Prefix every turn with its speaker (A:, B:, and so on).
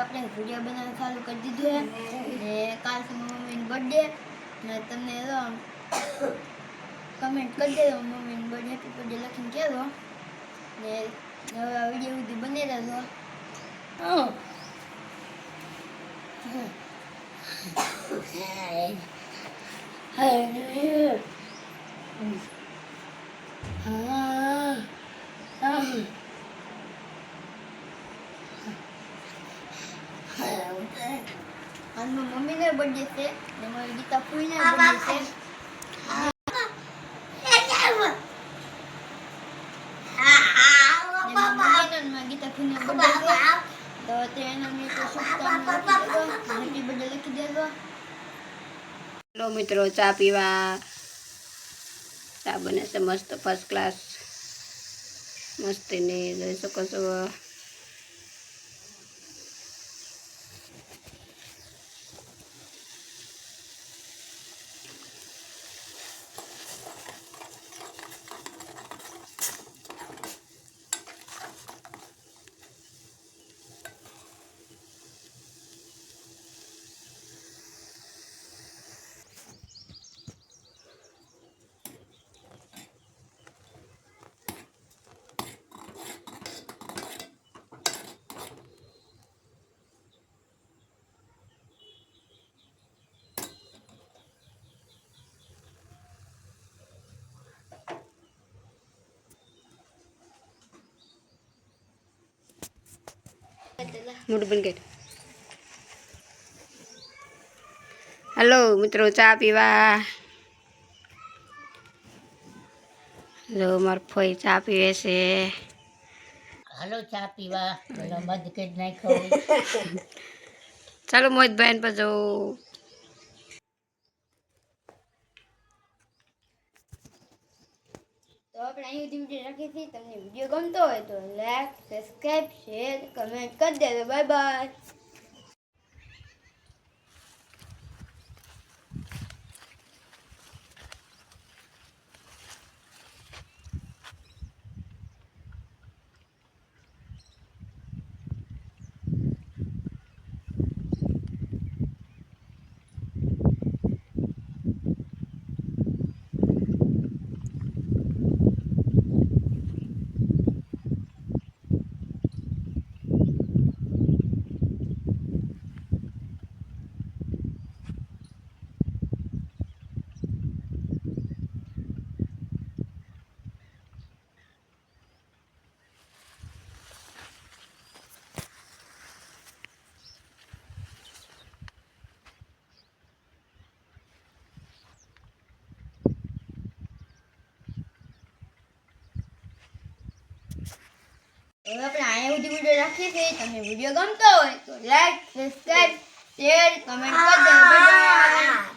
A: આપણે વિડીયો બનાવવાનું ચાલુ કરી દીધું છે ને કાલ છે મમ્મીનો બર્થડે ને તમને કમેન્ટ કરી દેજો મમ્મીનો બર્થડે હેપી બર્થડે લખીને કહેજો ને હવે આ વિડીયો સુધી બની રહેજો આજનો મમ્મીનો બર્થડે છે ને મારી ગીતા ફૂઈનો બર્થડે છે ગીતા ફૂઈનો બર્થડે છે તો તેના મિત્રો શુભકામના હેપી બર્થડે લખી દેજો
B: હેલો મિત્રો ચા પીવા ચા બને છે મસ્ત ફર્સ્ટ ક્લાસ મસ્તીની જોઈ શકો છો મૂડ બન ગઈ હેલો મિત્રો ચા પીવા લો માર ફોઈ ચા પીવે છે
C: હાલો ચા પીવા પેલો મધ કે નાખ્યો
B: ચાલો મોહિતભાઈ પર જવું
A: તો આપણે અહીં સુધી વિડીયો રાખીએ છીએ તમને વિડીયો ગમતો હોય તો લાઈક સબસ્ક્રાઈબ શેર કમેન્ટ કરી દેજો બાય બાય હવે આપણે અહીંયા સુધી વિડીયો રાખીએ છીએ તમને વિડીયો ગમતો હોય તો લાઈક સબસ્ક્રાઈબ શેર કમેન્ટ કરી દેજો બાય બાય